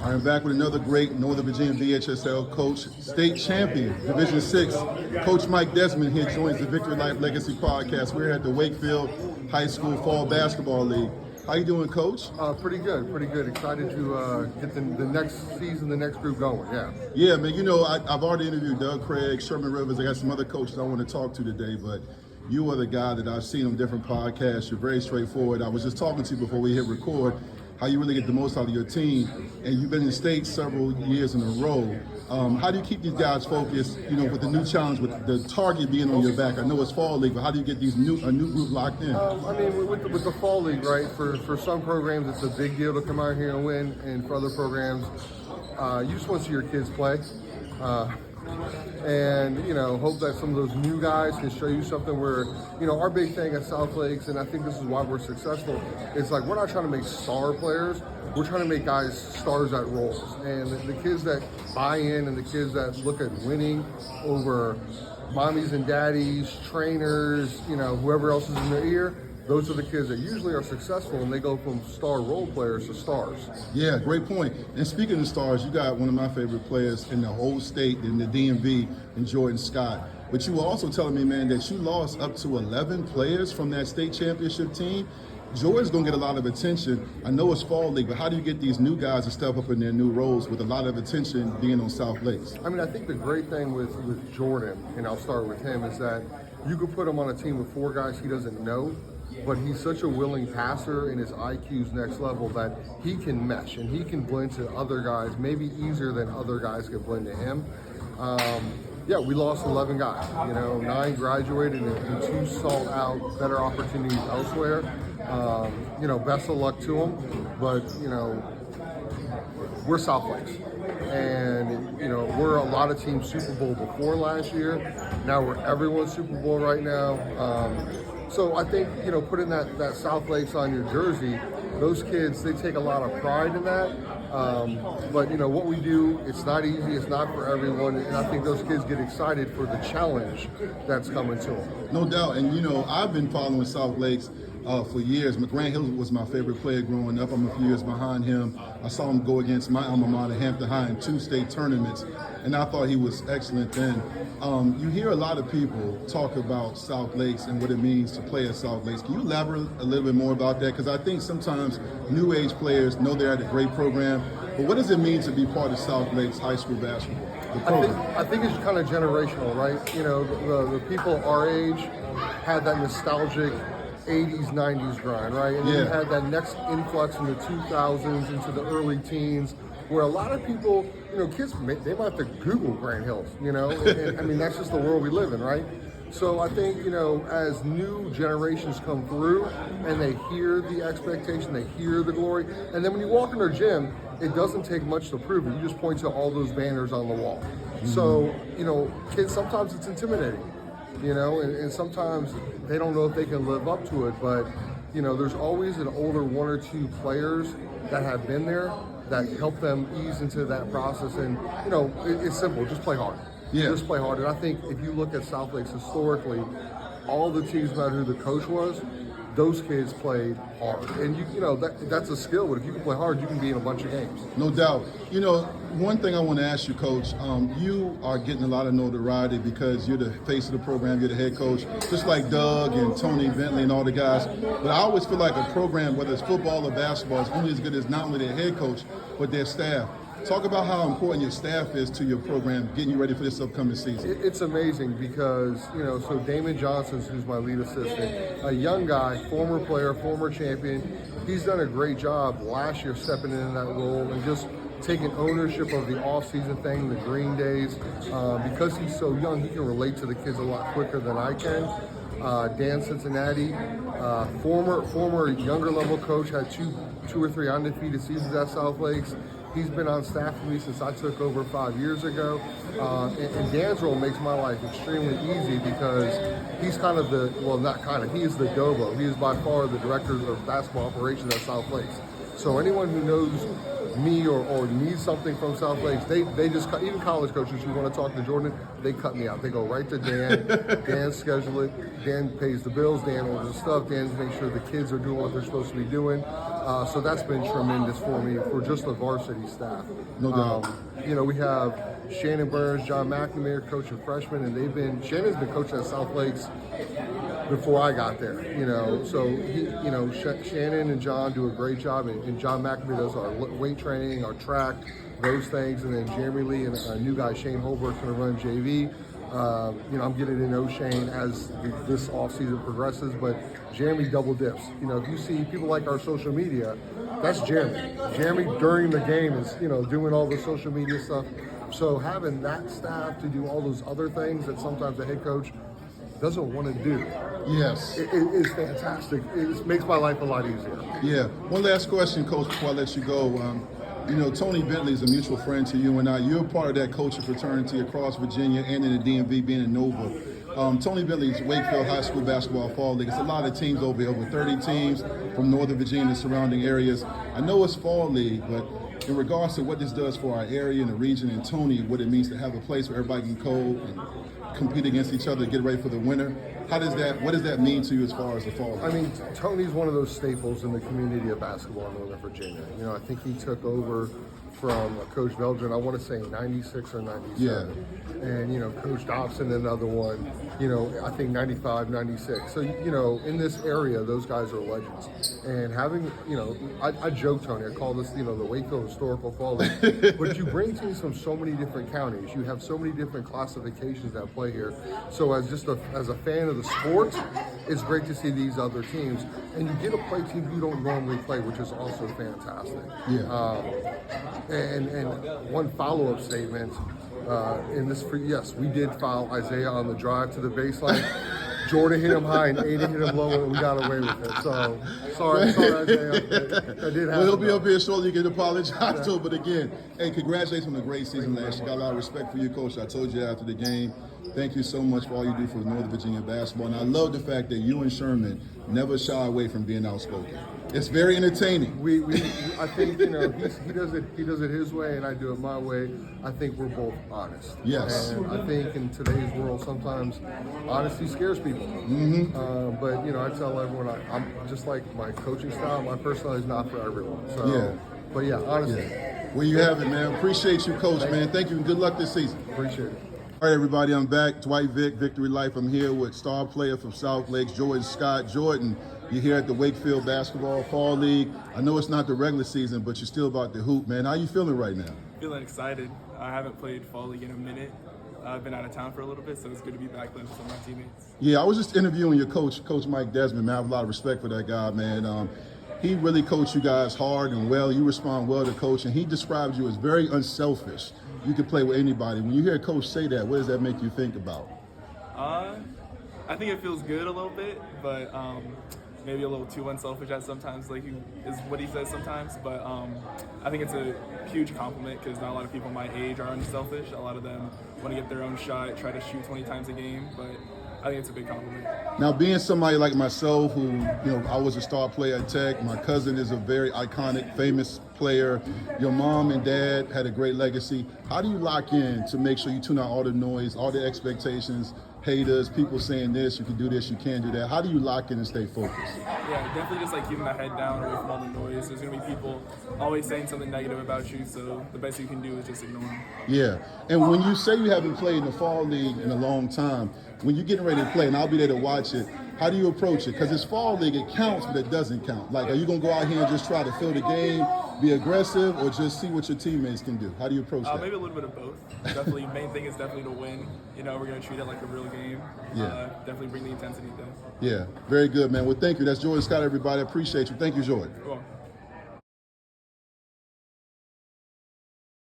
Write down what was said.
I am back with another great Northern Virginia VHSL coach, state champion, Division 6. Coach Mike Desmond here joins the Vicktory Life Legacy podcast. We're at the Wakefield HS Fall Basketball League. How you doing, Coach? Pretty good. Excited to get the next season, the next group going, yeah. Yeah, man, you know, I've already interviewed Doug Craig, Sherman Rivers. I got some other coaches I want to talk to today, but you are the guy that I've seen on different podcasts. You're very straightforward. I was just talking to you before we hit record, how you really get the most out of your team, and you've been in state several years in a row. How do you keep these guys focused, you know, with the new challenge, with the target being on your back? I know it's Fall League, but how do you get these a new group locked in? I mean, with the Fall League, right, for some programs it's a big deal to come out here and win, and for other programs, you just want to see your kids play. And, you know, hope that some of those new guys can show you something where, you know, our big thing at South Lakes, and I think this is why we're successful, is like we're not trying to make star players, we're trying to make guys stars at roles. And the kids that buy in and the kids that look at winning over mommies and daddies, trainers, you know, whoever else is in their ear, those are the kids that usually are successful, and they go from star role players to stars. Yeah, great point. And speaking of stars, you got one of my favorite players in the whole state, in the DMV, in Jordan Scott. But you were also telling me, man, that you lost up to 11 players from that state championship team. Jordan's going to get a lot of attention. I know it's Fall League, but how do you get these new guys to step up in their new roles with a lot of attention being on South Lakes? I mean, I think the great thing with Jordan, and I'll start with him, is that you could put him on a team with 4 guys he doesn't know, but he's such a willing passer and his IQ's next level that he can mesh and he can blend to other guys, maybe easier than other guys can blend to him. Yeah, we lost 11 guys. You know, 9 graduated and 2 sought out better opportunities elsewhere. You know, best of luck to them, but, you know, we're South Lakes. And, you know, we're a lot of teams Super Bowl before last year. Now we're everyone's Super Bowl right now. So I think, you know, putting that South Lakes on your jersey, those kids, they take a lot of pride in that. But, you know, what we do, it's not easy, it's not for everyone, and I think those kids get excited for the challenge that's coming to them. No doubt, and, you know, I've been following South Lakes for years. McGrant Hill was my favorite player growing up. I'm a few years behind him. I saw him go against my alma mater, Hampton High, in 2 state tournaments, and I thought he was excellent then. You hear a lot of people talk about South Lakes and what it means to play at South Lakes. Can you elaborate a little bit more about that? Because I think sometimes new age players know they're at a great program, but what does it mean to be part of South Lakes high school basketball, the program? I think it's kind of generational, right? You know, the people our age had that nostalgic 80s, 90s grind, right? And then you had that next influx in the 2000s into the early teens, where a lot of people, you know, kids, they might have to Google Grant Hills, you know? And, I mean, that's just the world we live in, right? So I think, you know, as new generations come through and they hear the expectation, they hear the glory, and then when you walk in their gym, it doesn't take much to prove it. You just point to all those banners on the wall. Mm-hmm. So, you know, kids, sometimes it's intimidating, you know, and sometimes they don't know if they can live up to it, but, you know, there's always an older 1 or 2 players that have been there that help them ease into that process. And, you know, it's simple, just play hard. Yeah. Just play hard. And I think if you look at South Lakes historically, all the teams, no matter who the coach was, those kids played hard. And, you know, that's a skill, but if you can play hard, you can be in a bunch of games. No doubt. You know, one thing I want to ask you, Coach, you are getting a lot of notoriety because you're the face of the program, you're the head coach, just like Doug and Tony Bentley and all the guys. But I always feel like a program, whether it's football or basketball, is only as good as not only their head coach, but their staff. Talk about how important your staff is to your program, getting you ready for this upcoming season. It's amazing because, you know, so Damon Johnson, who's my lead assistant, a young guy, former player, former champion, he's done a great job last year stepping into that role and just taking ownership of the off-season thing, the green days. Because he's so young, he can relate to the kids a lot quicker than I can. Dan Cincinnati, former younger level coach, had two or three undefeated seasons at South Lakes. He's been on staff with me since I took over 5 years ago. And Dan's role makes my life extremely easy because he's kind of he is the Dobo. He is by far the director of basketball operations at South Lakes. So anyone who knows me or needs something from South Lakes, they just cut. Even college coaches who want to talk to Jordan, they cut me out. They go right to Dan. Dan schedule it. Dan pays the bills. Dan orders the stuff. Dan makes sure the kids are doing what they're supposed to be doing. So that's been tremendous for me for just the varsity staff. No doubt. We have Shannon Burns, John McNamara coaching freshmen, and Shannon's been coaching at South Lakes before I got there. So Shannon and John do a great job, and John McNamara does our weight training, our track, those things, and then Jeremy Lee and a new guy Shane Holbert's going to run JV. I'm getting to know Shane as this offseason progresses, but Jeremy double dips. If you see people like our social media, that's Jeremy. Jeremy during the game is, doing all the social media stuff. So having that staff to do all those other things that sometimes the head coach doesn't want to do. Yes. It is fantastic. It makes my life a lot easier. Yeah. One last question, Coach, before I let you go. Tony Bentley is a mutual friend to you and I. You're part of that coaching fraternity across Virginia and in the DMV, being in Nova. Tony Bentley's Wakefield High School Basketball Fall League. It's a lot of teams over 30 teams from Northern Virginia and surrounding areas. I know it's Fall League, but in regards to what this does for our area and the region, and Tony, what it means to have a place where everybody can go and compete against each other to get ready for the winter, what does that mean to you as far as the Fall League? I mean, Tony's one of those staples in the community of basketball in Northern Virginia. I think he took over from Coach Veldrin, I want to say 96 or 97. Yeah. And, Coach Dobson, another one, I think 95, 96. So, in this area, those guys are legends. And having, I joke, Tony, I call this, the Wakefield Historical Fall League. But you bring teams from so many different counties. You have so many different classifications that play here. So as a fan of the sport, it's great to see these other teams. And you get to play teams you don't normally play, which is also fantastic. Yeah. And one follow-up statement, yes, we did foul Isaiah on the drive to the baseline. Jordan hit him high and Aiden hit him low, and we got away with it. So, sorry, Isaiah. That did happen. Well, he'll be up here shortly. You can apologize to him. But again, hey, congratulations on a great season last year. Got a lot of respect for you, Coach. I told you after the game. Thank you so much for all you do for Northern Virginia basketball. And I love the fact that you and Sherman never shy away from being outspoken. It's very entertaining. I think he does it his way, and I do it my way. I think we're both honest. Yes. And I think in today's world, sometimes honesty scares people. Mm-hmm. But I tell everyone, I'm just like my coaching style. My personality is not for everyone. So, Yeah. But yeah, honestly. Yeah. Well, you have it, man. Appreciate you, Coach, man. Thank you, and good luck this season. Appreciate it. All right, everybody, I'm back. Dwight, Vick, Vicktory Life. I'm here with star player from South Lakes, Jordan Scott. Jordan, you're here at the Wakefield Basketball Fall League. I know it's not the regular season, but you're still about to hoop, man. How you feeling right now? Feeling excited. I haven't played Fall League in a minute. I've been out of town for a little bit, so it's good to be back playing with some of my teammates. Yeah, I was just interviewing your coach, Coach Mike Desmond, man. I have a lot of respect for that guy, man. He really coached you guys hard and well. You respond well to coach, and he described you as very unselfish. You can play with anybody. When you hear a coach say that, what does that make you think about? I think it feels good a little bit, but maybe a little too unselfish at sometimes, is what he says sometimes. But I think it's a huge compliment because not a lot of people my age are unselfish. A lot of them want to get their own shot, try to shoot 20 times a game, but I think it's a big compliment. Now, being somebody like myself who, I was a star player at Tech. My cousin is a very iconic, famous player. Your mom and dad had a great legacy. How do you lock in to make sure you tune out all the noise, all the expectations, haters, people saying this, you can do this, you can't do that? How do you lock in and stay focused? Yeah, definitely just keeping my head down away from all the noise. There's going to be people always saying something negative about you, so the best you can do is just ignore them. Yeah, and when you say you haven't played in the Fall League in a long time, when you're getting ready to play, and I'll be there to watch it, how do you approach it? Because it's Fall League, it counts, but it doesn't count. Are you going to go out here and just try to fill the game, be aggressive, or just see what your teammates can do? How do you approach that? Maybe a little bit of both. Definitely, main thing is definitely to win. We're going to treat it like a real game. Yeah. Definitely bring the intensity there. Yeah, very good, man. Well, thank you. That's Jordan Scott, everybody. I appreciate you. Thank you, Jordan. Cool.